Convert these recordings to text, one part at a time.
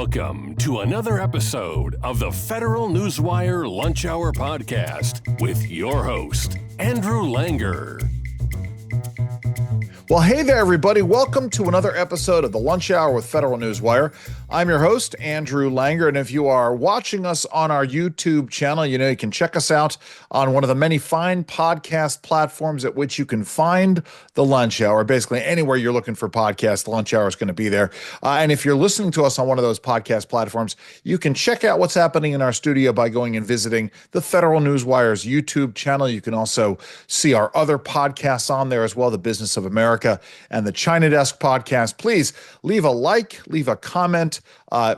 Welcome to another episode of the Federal Newswire Lunch Hour Podcast with your host, Andrew Langer. Well, hey there, everybody. Welcome to another episode of the Lunch Hour with Federal Newswire. I'm your host, Andrew Langer, and if you are watching us on our YouTube channel, you can check us out on one of the many fine podcast platforms at which you can find the Lunch Hour. Basically, anywhere you're looking for podcasts, the Lunch Hour is going to be there. And if you're listening to us on one of those podcast platforms, you can check out what's happening in our studio by going and visiting the Federal Newswire's YouTube channel. You can also see our other podcasts on there as well, the Business of America and the China Desk podcast. Please leave a like, leave a comment,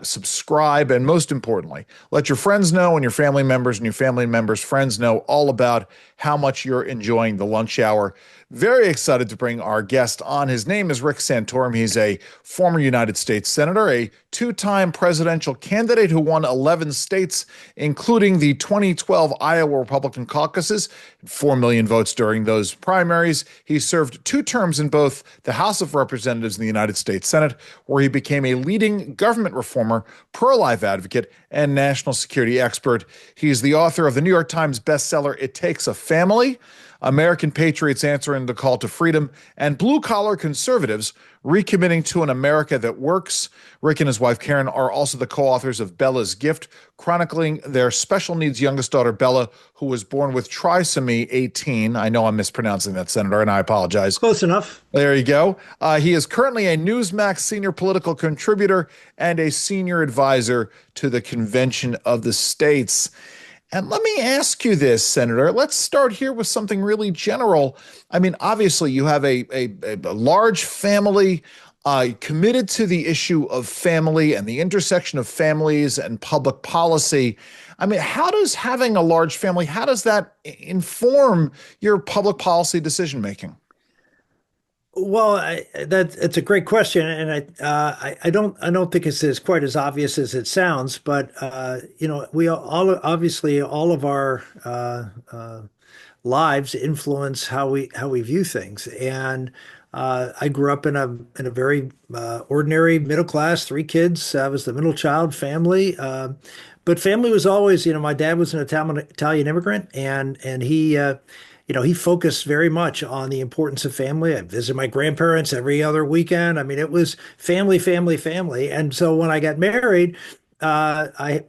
subscribe, and most importantly, let your friends know and your family members' friends know all about how much you're enjoying the Lunch Hour. Very excited to bring our guest on. His name is Rick Santorum. He's a former United States Senator, a two-time presidential candidate who won 11 states, including the 2012 Iowa Republican caucuses, 4 million votes during those primaries. He served 2 terms in both the House of Representatives and the United States Senate, where he became a leading government reformer, pro-life advocate, and national security expert. He's the author of the New York Times bestseller, It Takes a Family, American Patriots Answering the Call to Freedom, and Blue-Collar Conservatives Recommitting to an America That Works. Rick and his wife, Karen, are also the co-authors of Bella's Gift, chronicling their special needs youngest daughter, Bella, who was born with trisomy 18. I know I'm mispronouncing that, Senator, and I apologize. Close enough. There you go. He is currently a Newsmax senior political contributor and a senior advisor to the Convention of the States. And let me ask you this, Senator. Let's start here with something really general. I mean, obviously, you have a large family committed to the issue of family and the intersection of families and public policy. I mean, how does having a large family, how does that inform your public policy decision making? Well, it's a great question, and I don't think it's quite as obvious as it sounds. But we all obviously all of our lives influence how we view things. And I grew up in a very ordinary middle class, 3 kids. I was the middle child, family. But family was always, my dad was an Italian immigrant, and he focused very much on the importance of family. I visited my grandparents every other weekend. I mean, it was family, family, family. And so when I got married, I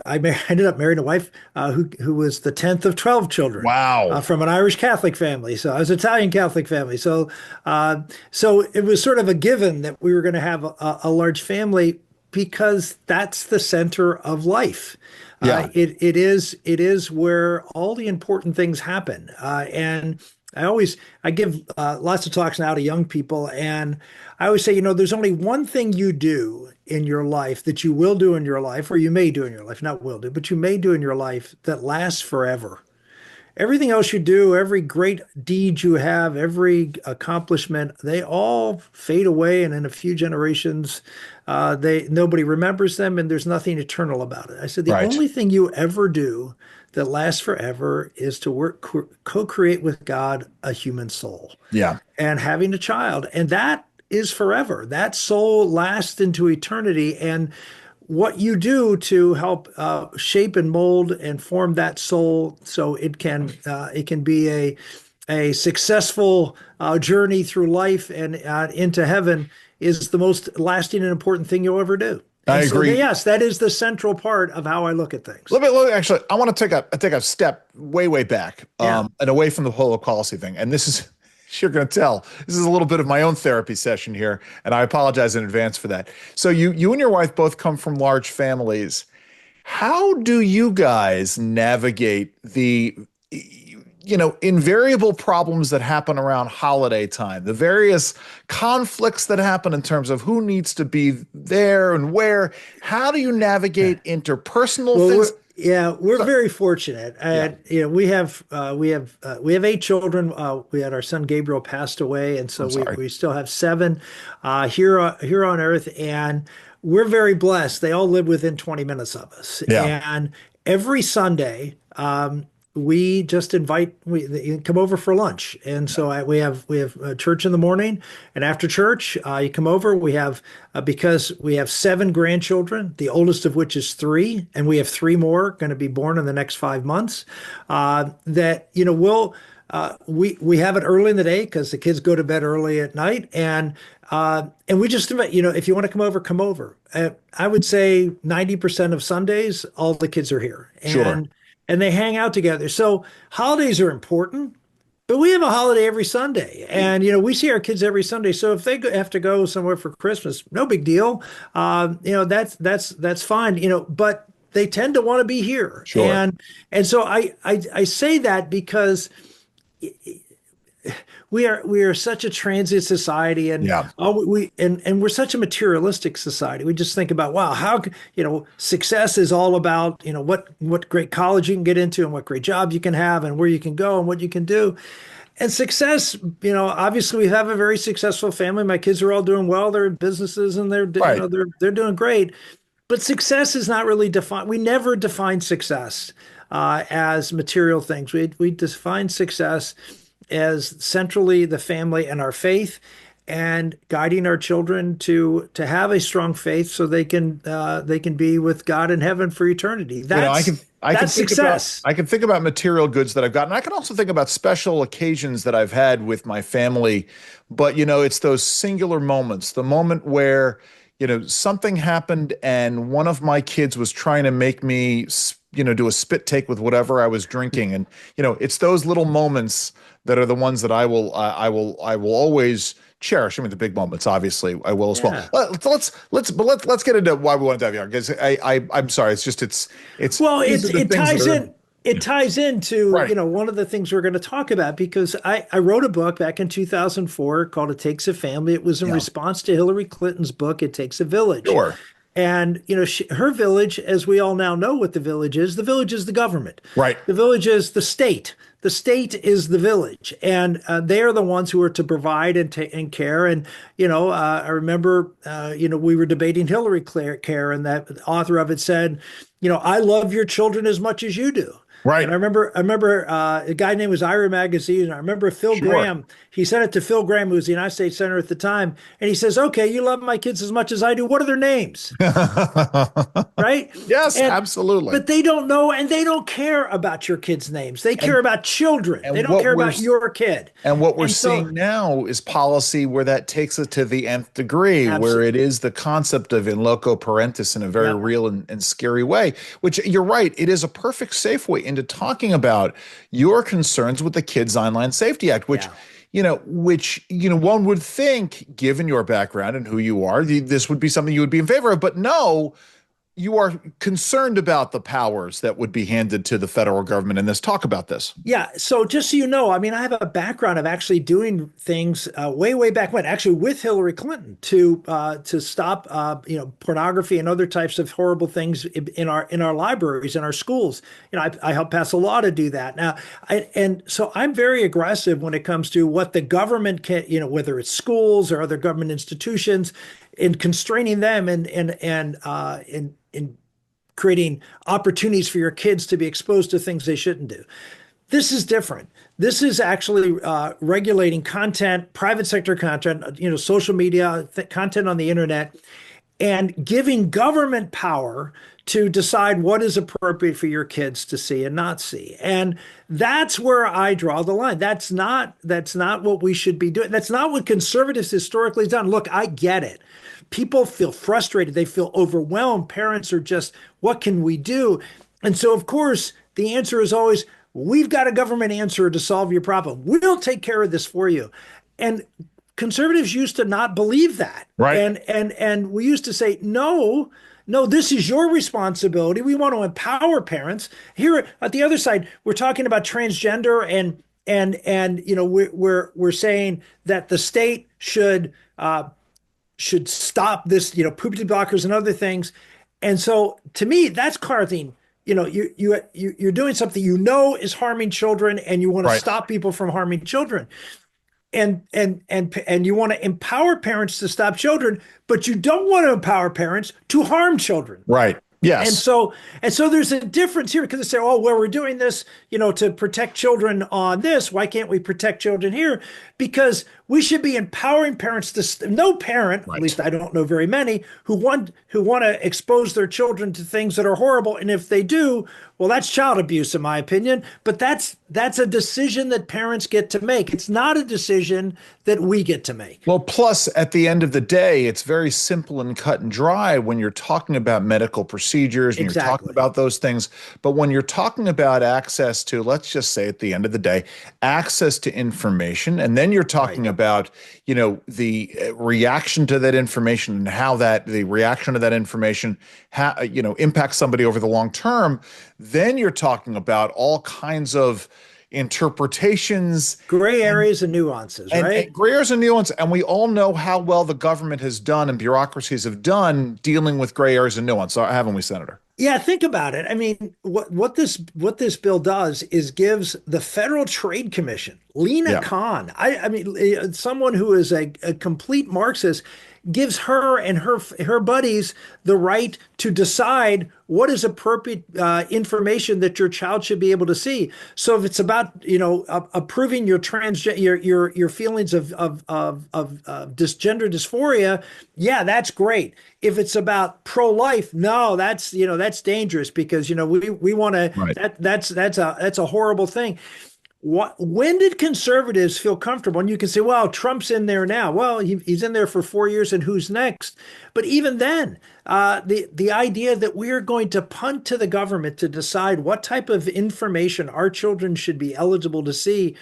ended up marrying a wife who was the 10th of 12 children. Wow. From an Irish Catholic family. So I was Italian Catholic family. So it was sort of a given that we were going to have a large family because that's the center of life. Yeah. It is where all the important things happen. And I give lots of talks now to young people, and I always say, there's only one thing you do in your life that you will do in your life, or you may do in your life, not will do, but you may do in your life that lasts forever. Everything else you do, every great deed you have, every accomplishment, they all fade away, and in a few generations, nobody remembers them, and there's nothing eternal about it. I said the only thing you ever do that lasts forever is to co-create with God a human soul. Yeah, and having a child, and that is forever. That soul lasts into eternity, and what you do to help shape and mold and form that soul so it can be a successful journey through life and into heaven is the most lasting and important thing you'll ever do. I agree. So, yes, that is the central part of how I look at things. Actually, I want to take a step way back and away from the whole policy thing. And this is, you're going to tell, this is a little bit of my own therapy session here, and I apologize in advance for that. So you and your wife both come from large families. How do you guys navigate the invariable problems that happen around holiday time, the various conflicts that happen in terms of who needs to be there and where? How do you navigate interpersonal things? We're very fortunate. We have 8 children. We had our son Gabriel passed away, and so we still have 7 here on Earth, and we're very blessed. They all live within 20 minutes of us, and every Sunday we just invite you come over for lunch, and so we have church in the morning, and after church you come over. We have because we have seven grandchildren, the oldest of which is three, and we have three more going to be born in the next 5 months. That we have it early in the day because the kids go to bed early at night, and we just invite, if you want to come over, come over. I would say 90% of Sundays, all the kids are here, Sure. and they hang out together. So holidays are important, but we have a holiday every Sunday, and we see our kids every Sunday. So if they have to go somewhere for Christmas, no big deal. That's fine. But they tend to want to be here, Sure. and so I say that because we are such a transient society, and Yeah. we're such a materialistic society. We just think about, wow, success is all about what great college you can get into and what great job you can have and where you can go and what you can do. And success, obviously we have a very successful family. My kids are all doing well. They're in businesses and Right. they're doing great. But success is not really defined. We never define success as material things. We define success as centrally the family and our faith, and guiding our children to have a strong faith so they can be with God in heaven for eternity. That's success. I can think about material goods that I've gotten. I can also think about special occasions that I've had with my family. But it's those singular moments, the moment where something happened and one of my kids was trying to make me do a spit take with whatever I was drinking. And it's those little moments that are the ones that I will always cherish. I mean, the big moments, obviously, I will as well. Yeah. Let's get into why we want to dive here, because I'm sorry. It's Well, these are the it things ties that are in. It ties into, right. one of the things we're going to talk about, because I wrote a book back in 2004 called It Takes a Family. It was in Yeah. response to Hillary Clinton's book, It Takes a Village. Sure. And, her village, as we all now know what the village is the government. Right. The village is the state. The state is the village, and they are the ones who are to provide and care. And I remember we were debating Hillary Care, and that author of it said, I love your children as much as you do. Right. And I remember a guy named was Ira Magazine. And I remember Phil Sure. Graham. He sent it to Phil Graham, who was the United States Senator at the time, and he says, "Okay, you love my kids as much as I do. What are their names?" Right? Yes, absolutely. But they don't know, and they don't care about your kids' names. They care about children. and They don't what care we're about your kid. And what we're And so- seeing now is policy where that takes it to the nth degree, where it is the concept of in loco parentis in a very Yep. real and scary way, which you're right. It is a perfect safe way into talking about your concerns with the Kids Online Safety Act, which, one would think, given your background and who you are, this would be something you would be in favor of. But no, you are concerned about the powers that would be handed to the federal government in this. Talk about this. Yeah. So just so you know, I mean, I have a background of actually doing things way back when, actually with Hillary Clinton to stop pornography and other types of horrible things in our libraries, in our schools. I helped pass a law to do that. Now, so I'm very aggressive when it comes to what the government can, whether it's schools or other government institutions, in constraining them and in creating opportunities for your kids to be exposed to things they shouldn't do. This is different. This is actually regulating content, private sector content, social media, content on the internet, and giving government power to decide what is appropriate for your kids to see and not see. And that's where I draw the line. That's not what we should be doing. That's not what conservatives historically have done. Look, I get it. People feel frustrated. They feel overwhelmed. Parents are just, what can we do? And so, of course, the answer is always, we've got a government answer to solve your problem. We'll take care of this for you. And conservatives used to not believe that. Right. And we used to say, no, this is your responsibility. We want to empower parents. Here at the other side, we're talking about transgender and we're saying that the state should stop this, puberty blockers and other things. And so to me, that's carving, you're doing something is harming children, and you want to stop people from harming children. And you want to empower parents to stop children, but you don't want to empower parents to harm children. Right. And Yes. so, and so there's a difference here because they say, oh, well, we're doing this, to protect children on this. Why can't we protect children here? Because we should be empowering parents to, no parent, at Right. least I don't know very many, who want to expose their children to things that are horrible. And if they do, well, that's child abuse, in my opinion. But that's a decision that parents get to make. It's not a decision that we get to make. Well, plus, at the end of the day, it's very simple and cut and dry when you're talking about medical procedures and you're talking Exactly. about those things. But when you're talking about access to, let's just say at the end of the day, access to information, and then you're Right. talking about, the reaction to that information and how the reaction to that information, impacts somebody over the long term, then you're talking about all kinds of interpretations Gray and areas and nuances, and right? gray areas and nuance, and we all know how well the government has done and bureaucracies have done dealing with gray areas and nuance, haven't we, Senator? Yeah, think about it. I mean, what this bill does is gives the Federal Trade Commission, Lena Yeah, Khan, I mean, someone who is a complete Marxist, gives her and her buddies the right to decide what is appropriate information that your child should be able to see. So if it's about approving your your feelings of gender dysphoria, yeah, that's great. If it's about pro-life, no, that's dangerous because we want to right. that's a horrible thing. When did conservatives feel comfortable? And you can say, well, Trump's in there now. Well, he's in there for 4 years, and who's next? But even then, the idea that we are going to punt to the government to decide what type of information our children should be eligible to see.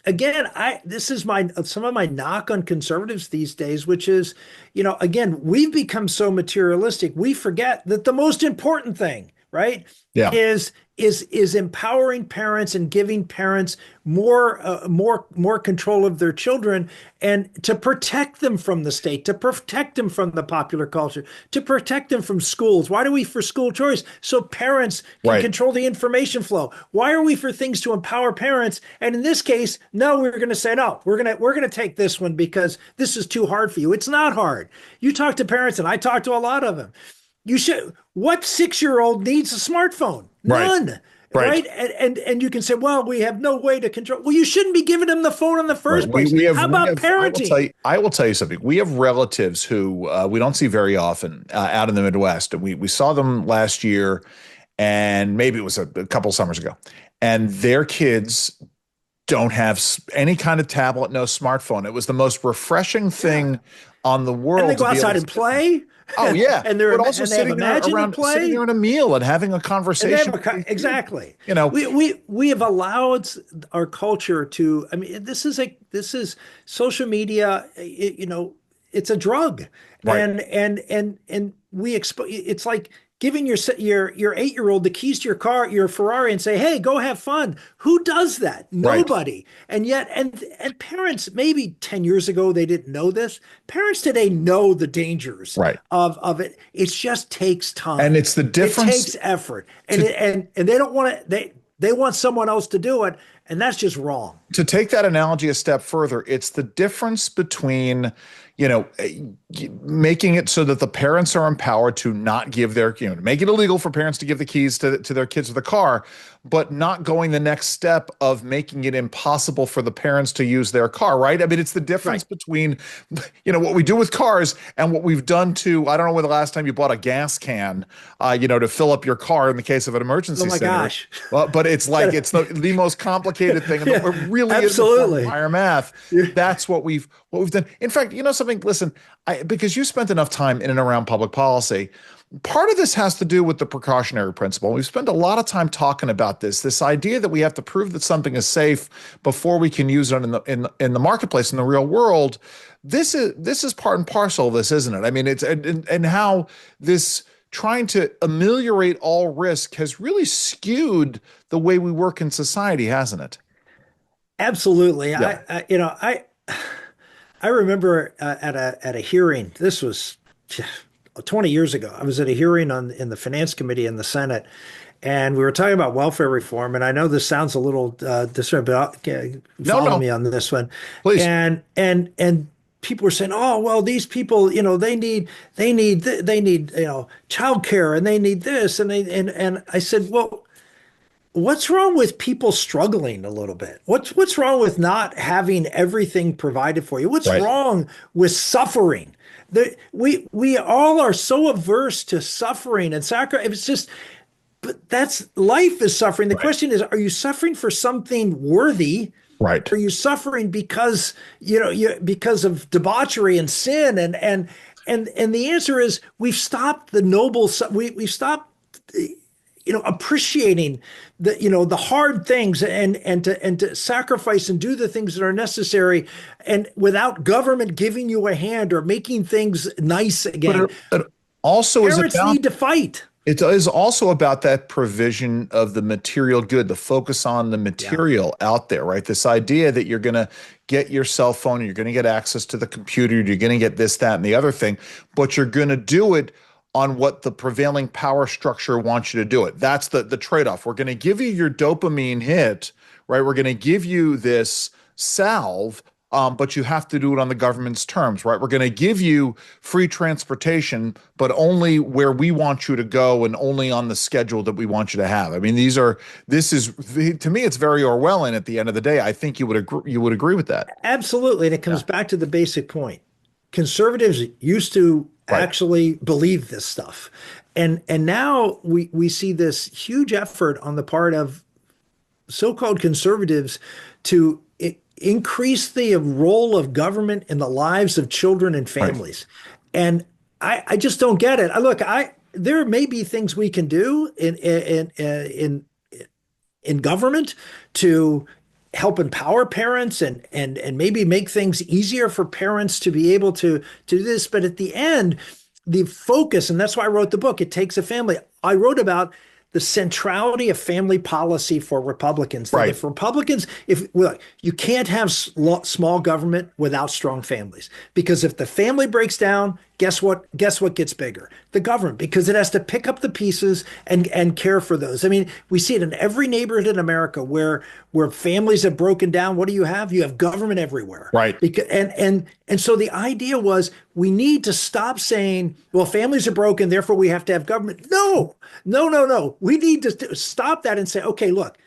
Again, this is some of my knock on conservatives these days, which is, again, we've become so materialistic, we forget that the most important thing, right, Yeah, is empowering parents and giving parents more control of their children and to protect them from the state, to protect them from the popular culture, to protect them from schools. Why do we for school choice? So parents can right. control the information flow. Why are we for things to empower parents? And in this case, no, we're going to say no. We're going to take this one because this is too hard for you. It's not hard. You talk to parents, and I talk to a lot of them. What 6-year-old needs a smartphone? Right. None. Right. Right. And you can say, well, we have no way to control. Well, you shouldn't be giving them the phone in the Right. first place. How about parenting? I will tell you something. We have relatives who we don't see very often out in the Midwest. And we saw them last year, and maybe it was a couple summers ago, and their kids don't have any kind of tablet, no smartphone. It was the most refreshing Yeah. thing on the And they world to go be able outside to and play. Oh yeah, and but also they have imagine sitting play. there in a meal and having a And they conversation. have exactly. You know, We have allowed our culture to. I mean, this is social media. It's a drug, right, and we expose. It's like giving your 8-year-old the keys to your car, your Ferrari, and say, "Hey, go have fun." Who does that? right, Nobody. And yet, and parents maybe 10 years ago they didn't know this. Parents today know the dangers right. of it. It just takes And time. it's the It difference takes effort, and to and they don't want to. They want someone else to do it, and that's just wrong. take that analogy a step further. It's the difference between, making it so that the parents are empowered to not give to make it illegal for parents to give the keys to their kids with the car, but not going the next step of making it impossible for the parents to use their car, right? I mean, it's the difference Right. between, what we do with cars and what we've done to, I don't know when the last time you bought a gas can, to fill up your car in the case of an emergency Oh my scenario. gosh. Well, but it's like, it's the most complicated thing. And Yeah, it really is absolutely. higher math. That's what we've done. In fact, something, listen, because you spent enough time in and around public policy, part of this has to do with the precautionary principle. We've spent a lot of time talking about this idea that we have to prove that something is safe before we can use it in the marketplace, in the real world. This is part and parcel of this, isn't it? I mean, it's and how this trying to ameliorate all risk has really skewed the way we work in society, hasn't it? Absolutely. Yeah. I remember at a hearing. This was 20 years ago. I was at a hearing in the Finance Committee in the Senate, and we were talking about welfare reform. And I know this sounds a little disturbing, but No, follow no, me on this one. please. And people were saying, oh, well, these people, they need childcare and they need this. And I said, well, what's wrong with people struggling a little bit? What's wrong with not having everything provided for you? What's Right. wrong with suffering? We all are so averse to suffering and sacrifice. It's just, but that's life is suffering. The Right. question is, are you suffering for something worthy? Right. Are you suffering because because of debauchery and sin? And the answer is we've stopped the noble. We've stopped appreciating the hard things and to sacrifice and do the things that are necessary, and without government giving you a hand or making things nice But again. it also is Parents about need to fight. it is also about that provision of the material good, the focus on the Yeah. material out there, right? This idea that you're going to get your cell phone, you're going to get access to the computer, you're going to get this, that, and the other thing, but you're going to do it on what the prevailing power structure wants you to do it. That's the trade-off. We're going to give you your dopamine hit, right? We're going to give you this salve, but you have to do it on the government's terms, right? We're going to give you free transportation, but only where we want you to go and only on the schedule that we want you to have. I mean, this is to me, it's very Orwellian at the end of the day. I think you would agree with that. Absolutely. And it comes back to the basic point. Conservatives used to Right. actually believe this stuff. And now we see this huge effort on the part of so-called conservatives to increase the role of government in the lives of children and Right. families. And I just don't get it. There may be things we can do in government to help empower parents and maybe make things easier for parents to be able to do this. But at the end, the focus, and that's why I wrote the book, It Takes a Family. I wrote about the centrality of family policy for Republicans. That Right. if Republicans, you can't have small government without strong families, because if the family breaks down, guess what? Guess what gets bigger? The government, because it has to pick up the pieces and care for those. I mean, we see it in every neighborhood in America where families have broken down. What do you have? You have government everywhere. Right. And so the idea was we need to stop saying, well, families are broken, therefore we have to have government. No, no, no, no. We need to stop that and say, okay, look,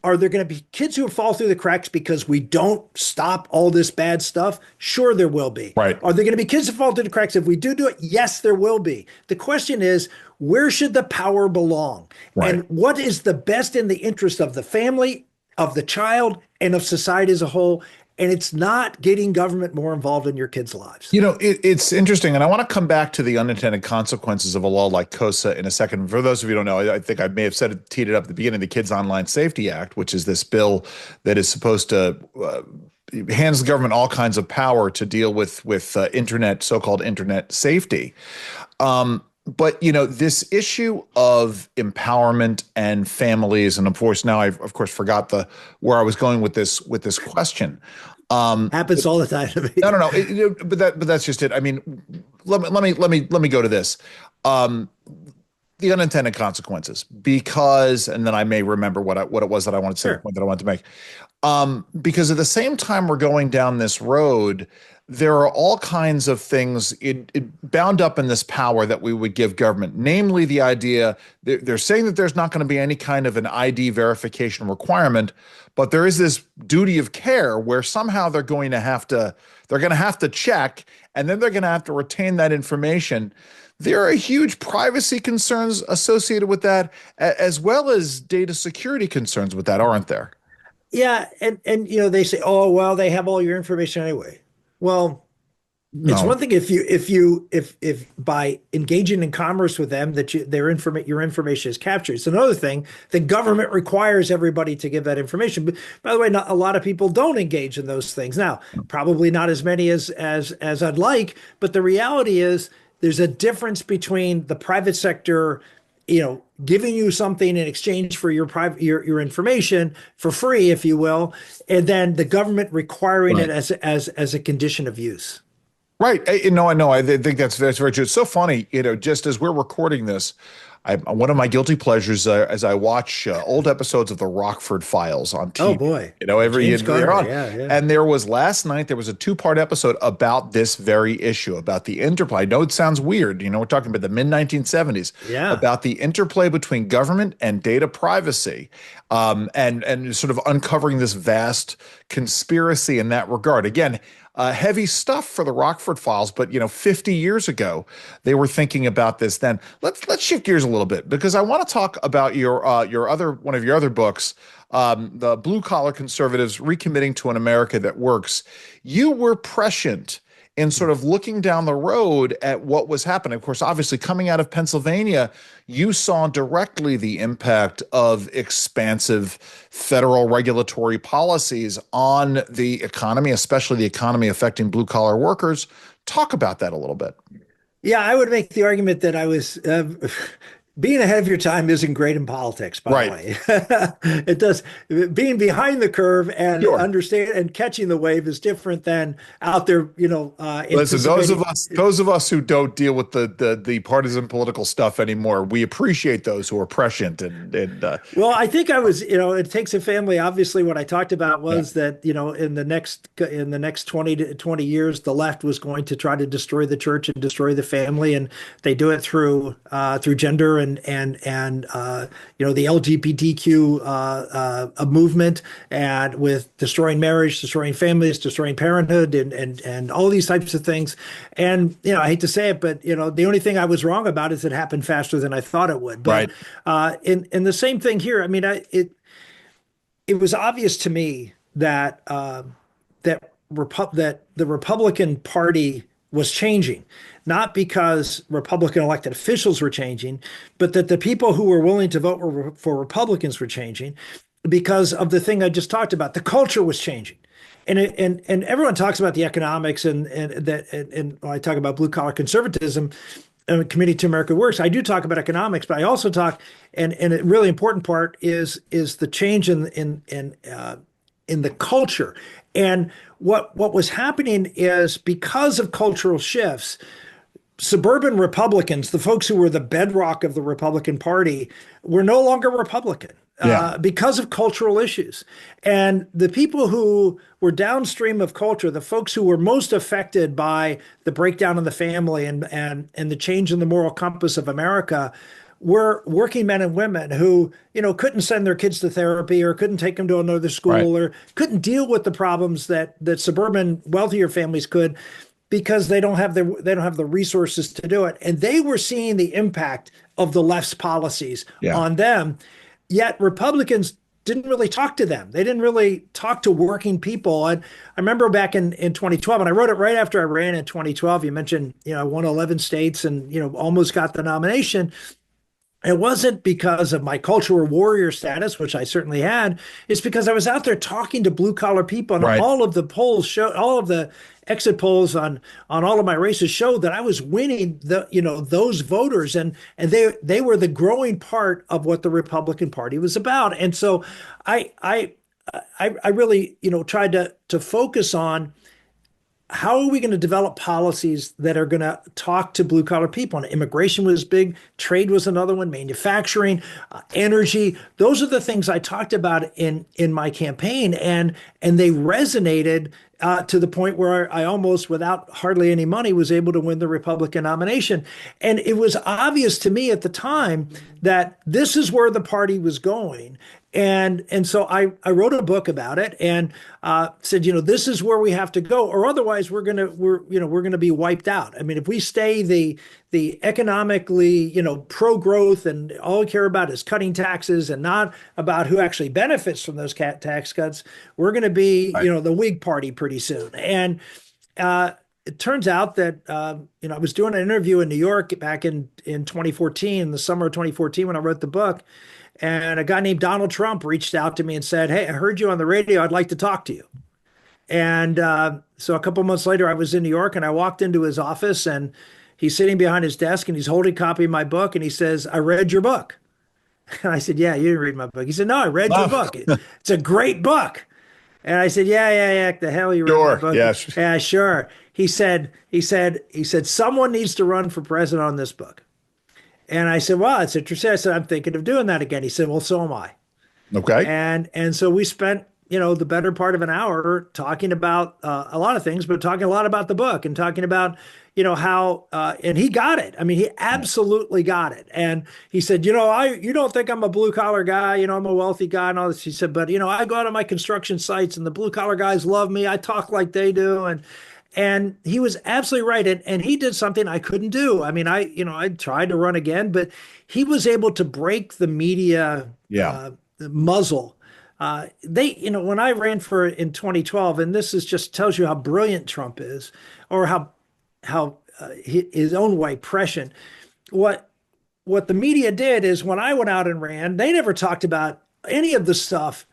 are there going to be kids who fall through the cracks because we don't stop all this bad stuff? Sure, there will be. Right. Are there going to be kids who fall through the cracks if we do it? Yes, there will be. The question is, where should the power belong? Right. And what is the best in the interest of the family, of the child, and of society as a whole? And it's not getting government more involved in your kids' lives. It's interesting, and I want to come back to the unintended consequences of a law like KOSA in a second. For those of you who don't know, I think I may have teed it up at the beginning, the Kids Online Safety Act, which is this bill that is supposed to hands the government all kinds of power to deal with internet, so-called internet safety. But this issue of empowerment and families, and of course now I've of course forgot where I was going with this question. Happens all the time to me. No. But that's just it. I mean, let me go to this. The unintended consequences, because, and then I may remember what it was that I wanted to say, Sure. the point that I wanted to make. Because at the same time we're going down this road, there are all kinds of things bound up in this power that we would give government, namely the idea they're saying that there's not going to be any kind of an ID verification requirement, but there is this duty of care where somehow they're going to have to check, and then they're going to have to retain that information. There are huge privacy concerns associated with that, as well as data security concerns with that, aren't there? Yeah, and they say, oh well, they have all your information anyway. Well, it's No. one thing if by engaging in commerce with them that your information is captured. It's another thing the government requires everybody to give that information. But by the way, not a lot of people don't engage in those things. Now, probably not as many as I'd like, but the reality is there's a difference between the private sector, giving you something in exchange for your information for free, if you will, and then the government requiring Right. it as a condition of use. Right. I know. I think that's very true. It's so funny, just as we're recording this, one of my guilty pleasures as I watch old episodes of the Rockford Files on Oh TV. boy. Every James they're Garner. on. Yeah, yeah. And there was last night, there was a two-part episode about this very issue, about the interplay. I know it sounds weird. We're talking about the mid 1970s, Yeah. about the interplay between government and data privacy, and sort of uncovering this vast conspiracy in that regard. Again, heavy stuff for the Rockford Files, but 50 years ago, they were thinking about this then. Let's shift gears a little bit because I want to talk about your other one of your other books, the Blue Collar Conservatives Recommitting to an America That Works. You were prescient in sort of looking down the road at what was happening. Of course, obviously coming out of Pennsylvania, you saw directly the impact of expansive federal regulatory policies on the economy, especially the economy affecting blue collar workers. Talk about that a little bit. Yeah, I would make the argument that I was being ahead of your time isn't great in politics, by the Right. way. It does. Being behind the curve and Sure. understand and catching the wave is different than out there, Listen, those of anticipating. us who don't deal with the partisan political stuff anymore, we appreciate those who are prescient and Well, I think I was, it takes a family. Obviously, what I talked about yeah, was that, in the next 20 to 20 years, the left was going to try to destroy the church and destroy the family, and they do it through gender and the LGBTQ a movement, and with destroying marriage, destroying families, destroying parenthood, and all these types of things. And I hate to say it, but the only thing I was wrong about is it happened faster than I thought it would. But right, in the same thing here. I mean, it was obvious to me that that the Republican Party was changing, not because Republican elected officials were changing, but that the people who were willing to vote for Republicans were changing because of the thing I just talked about. The culture was changing. And everyone talks about the economics and when I talk about blue collar conservatism and Committee to America Works, I do talk about economics, but I also talk, and a really important part is the change in the culture. And what was happening is, because of cultural shifts, suburban Republicans, the folks who were the bedrock of the Republican Party, were no longer Republican. yeah, Because of cultural issues. And the people who were downstream of culture, the folks who were most affected by the breakdown of the family and the change in the moral compass of America, were working men and women who, couldn't send their kids to therapy, or couldn't take them to another right, school, or couldn't deal with the problems that suburban wealthier families could, because they don't have the resources to do it. And they were seeing the impact of the left's policies yeah, on them. Yet Republicans didn't really talk to them. They didn't really talk to working people. And I remember back in 2012, and I wrote it right after I ran in 2012. You mentioned, I won 11 states and, almost got the nomination. It wasn't because of my cultural warrior status, which I certainly had. It's because I was out there talking to blue collar people, and right. all of the polls show, all of the exit polls on all of my races showed that I was winning those voters, and they were the growing part of what the Republican Party was about. And so I really tried to focus on, how are we going to develop policies that are going to talk to blue collar people? And immigration was big, trade was another one, manufacturing, energy. Those are the things I talked about in my campaign, and they resonated to the point where I almost, without hardly any money, was able to win the Republican nomination. And it was obvious to me at the time that this is where the party was going. And so I wrote a book about it and said, this is where we have to go, or otherwise we're gonna be wiped out. I mean, if we stay the economically pro growth, and all we care about is cutting taxes and not about who actually benefits from those tax cuts, we're going to be Right. the Whig Party pretty soon. And it turns out that I was doing an interview in New York back in 2014, the summer of 2014, when I wrote the book. And a guy named Donald Trump reached out to me and said, "Hey, I heard you on the radio. I'd like to talk to you." And so a couple months later, I was in New York, and I walked into his office, and he's sitting behind his desk, and he's holding a copy of my book, and he says, "I read your book." And I said, "Yeah, you didn't read my book." He said, "No, I read your Oh, book. It's a great book." And I said, "Yeah. The hell you read my sure, book?" yes, Yeah, sure. He said, someone needs to run for president on this book. And I said, well, it's interesting. I said, I'm thinking of doing that again. He said, well, so am I. Okay. And so we spent, the better part of an hour talking about a lot of things, but talking a lot about the book and talking about, how and he got it. I mean, he absolutely got it. And he said, you don't think I'm a blue collar guy, I'm a wealthy guy and all this. He said, but I go out on my construction sites and the blue collar guys love me. I talk like they do. And he was absolutely right. And he did something I couldn't do. I mean, I tried to run again, but he was able to break the media muzzle. When I ran for in 2012, and this is just tells you how brilliant Trump is, or how his own white prescient. What the media did is when I went out and ran, they never talked about any of the stuff,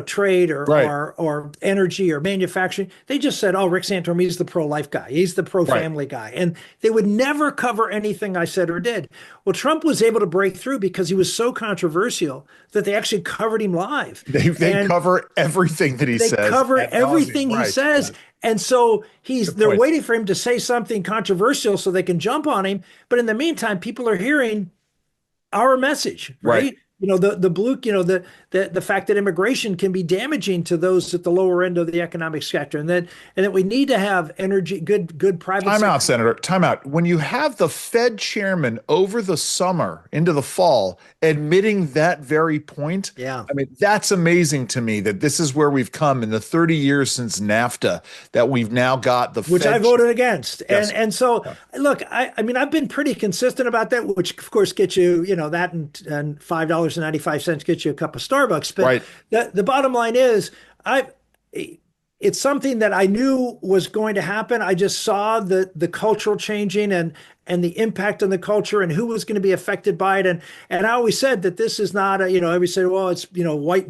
trade or energy or manufacturing. They just said, oh, Rick Santorum, he's the pro-life guy. He's the pro-family guy. And they would never cover anything I said or did. Well, Trump was able to break through because he was so controversial that they actually covered him live. They cover everything that he says. They cover everything he says. Right. And so they're waiting for him to say something controversial so they can jump on him. But in the meantime, people are hearing our message, right? The blue, the fact that immigration can be damaging to those at the lower end of the economic spectrum, and that we need to have energy, good private. Time out, Senator. Time out. When you have the Fed chairman over the summer into the fall admitting that very point, I mean, that's amazing to me that this is where we've come in the 30 years since NAFTA, that we've now got which I voted against. Yes. And so, look, I mean, I've been pretty consistent about that, which of course gets you, that and $5.95 gets you a cup of Starbucks. But the bottom line is, it's something that I knew was going to happen. I just saw the cultural changing and the impact on the culture and who was going to be affected by it. And I always said that this is not everybody said, well, it's white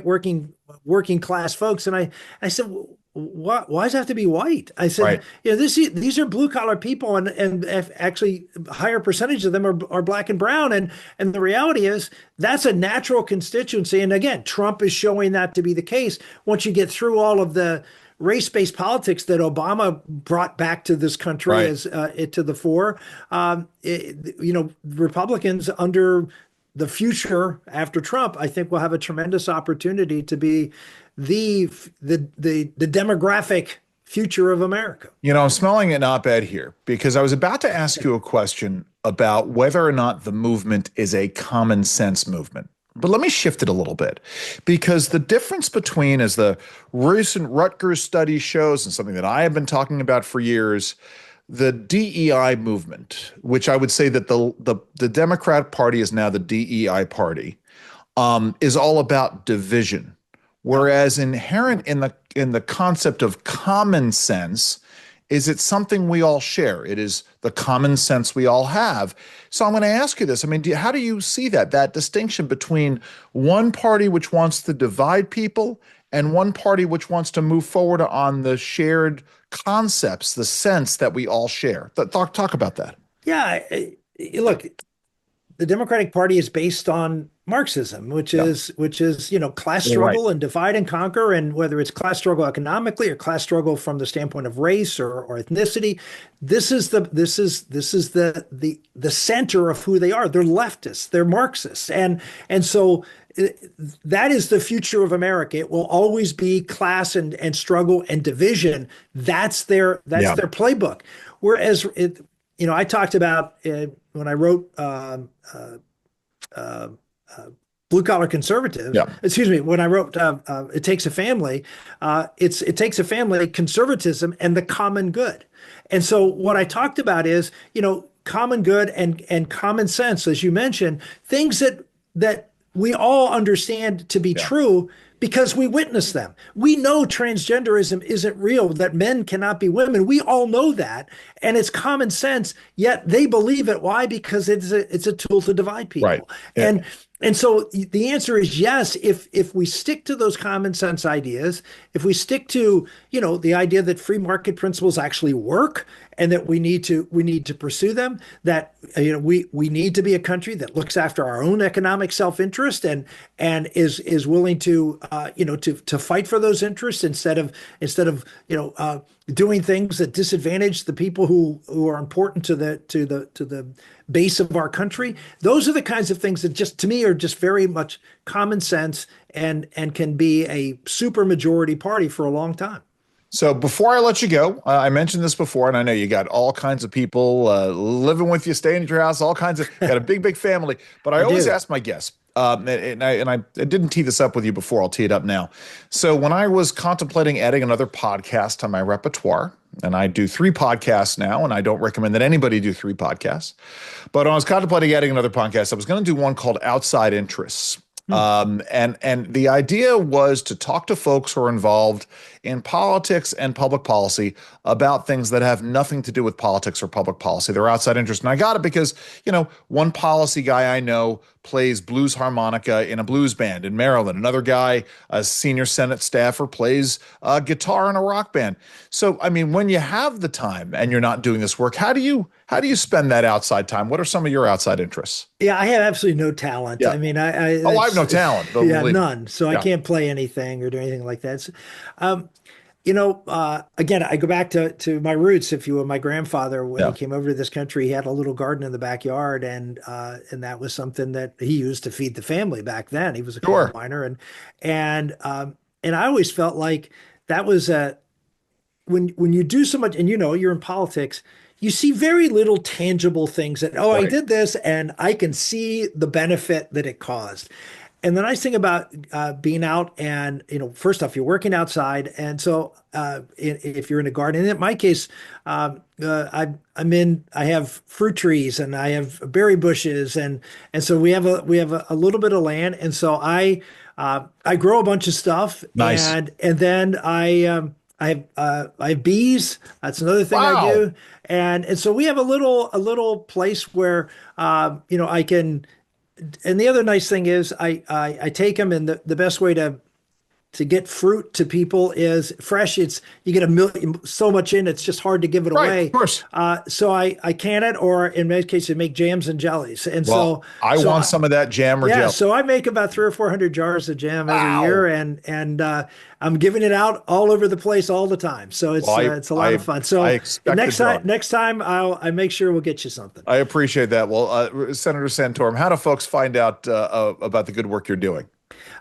working class folks. And I said, why does it have to be white? I said, these are blue collar people, and actually a higher percentage of them are black and brown. And the reality is that's a natural constituency. And again, Trump is showing that to be the case. Once you get through all of the race-based politics that Obama brought back to this country as to the fore, Republicans under the future after Trump, I think will have a tremendous opportunity to be the demographic future of America. I'm smelling an op-ed here because I was about to ask you a question about whether or not the movement is a common sense movement. But let me shift it a little bit, because the difference between, as the recent Rutgers study shows, and something that I have been talking about for years, the DEI movement, which I would say that the Democrat Party is now the DEI party, is all about division. Whereas inherent in the concept of common sense is it's something we all share. It is the common sense we all have. So I'm going to ask you this. I mean, how do you see that distinction between one party which wants to divide people and one party which wants to move forward on the shared concepts, the sense that we all share? Talk about that. Yeah, look, the Democratic Party is based on Marxism, which is class struggle and divide and conquer, and whether it's class struggle economically or class struggle from the standpoint of race or ethnicity, this is the center of who they are. They're leftists, they're Marxists, and so that is the future of America. It will always be class and struggle and division. That's their playbook. Whereas I talked about when I wrote Blue Collar Conservative. Yeah. Excuse me. When I wrote It Takes a Family, it takes a family, conservatism, and the common good. And so what I talked about is, common good and common sense, as you mentioned, things that we all understand to be true because we witness them. We know transgenderism isn't real, that men cannot be women. We all know that. And it's common sense, yet they believe it. Why? Because it's a tool to divide people. Right. Yeah. And so the answer is yes, if we stick to those common sense ideas, if we stick to, the idea that free market principles actually work and that we need to pursue them, that we need to be a country that looks after our own economic self-interest and is willing to to fight for those interests instead of doing things that disadvantage the people who are important to the base of our country. Those are the kinds of things that just to me are just very much common sense and can be a super majority party for a long time. So before I let you go, I mentioned this before, and I know you got all kinds of people living with you, staying at your house, all kinds of, got a big family. But I always ask my guests, and I didn't tee this up with you before, I'll tee it up now. So when I was contemplating adding another podcast to my repertoire, and I do 3 podcasts now, and I don't recommend that anybody do 3 podcasts, but when I was contemplating adding another podcast, I was going to do one called Outside Interests. And the idea was to talk to folks who are involved in politics and public policy about things that have nothing to do with politics or public policy. They're outside interest. And I got it because, one policy guy I know plays blues harmonica in a blues band in Maryland. Another guy, a senior Senate staffer, plays guitar in a rock band. So, I mean, when you have the time and you're not doing this work, how do you spend that outside time? What are some of your outside interests? Yeah, I have absolutely no talent. Yeah. I mean, I have no talent. Yeah, none. So I can't play anything or do anything like that. So, again, I go back to my roots, if you will. My grandfather, when he came over to this country, he had a little garden in the backyard, and that was something that he used to feed the family back then. He was a coal miner, and I always felt like that was when you do so much, and you're in politics. You see very little tangible things that, I did this and I can see the benefit that it caused. And the nice thing about being out and, first off, you're working outside. And so if you're in a garden, in my case, I have fruit trees and I have berry bushes. And so we have a little bit of land. And so I grow a bunch of stuff. Nice. And then I have bees. That's another thing I do. And so we have a little place where, I can, and the other nice thing is I take them, and the best way to get fruit to people is fresh. You get so much in, it's just hard to give it away. Of course. So I can it, or in many cases make jams and jellies. And I want some of that jam or jelly. So I make about 300 or 400 jars of jam every year, and I'm giving it out all over the place all the time. So it's a lot of fun. So next time I make sure we'll get you something. I appreciate that. Well, Senator Santorum, how do folks find out about the good work you're doing?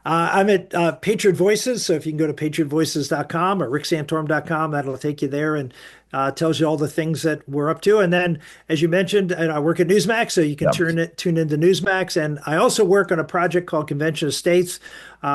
I'm at Patriot Voices. So if you can go to patriotvoices.com or ricksantorum.com, that'll take you there and tells you all the things that we're up to. And then, as you mentioned, I work at Newsmax, so you can tune into Newsmax. And I also work on a project called Convention of States,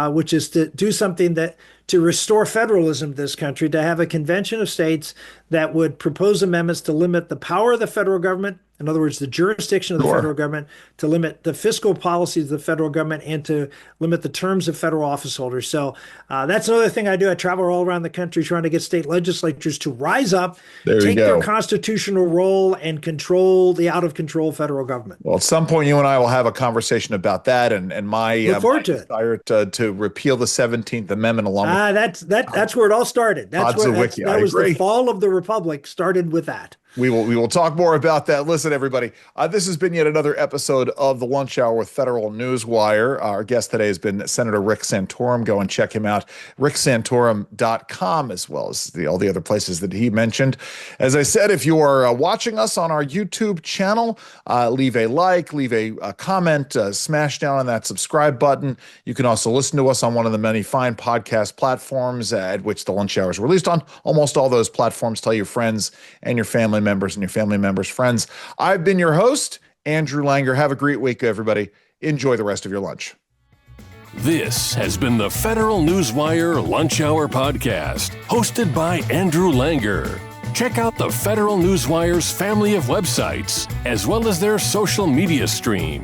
which is to do something to restore federalism in this country, to have a convention of states that would propose amendments to limit the power of the federal government, in other words, the jurisdiction of the federal government, to limit the fiscal policies of the federal government, and to limit the terms of federal office holders. So that's another thing I do. I travel all around the country trying to get state legislatures to rise up, take their constitutional role, and control the out-of-control federal government. Well, at some point, you and I will have a conversation about that, and my desire to repeal the 17th Amendment along with that's where it all started. That was the fall of the Republic started with that. We will talk more about that. Listen, everybody, this has been yet another episode of the Lunch Hour with Federal Newswire. Our guest today has been Senator Rick Santorum. Go and check him out, ricksantorum.com, as well as all the other places that he mentioned. As I said, if you are watching us on our YouTube channel, leave a like, leave a comment, smash down on that subscribe button. You can also listen to us on one of the many fine podcast platforms at which the Lunch Hour is released on. Almost all those platforms. Tell your friends and your family members and your family members' friends. I've been your host, Andrew Langer. Have a great week, everybody. Enjoy the rest of your lunch. This has been the Federal Newswire Lunch Hour Podcast, hosted by Andrew Langer. Check out the Federal Newswire's family of websites, as well as their social media stream.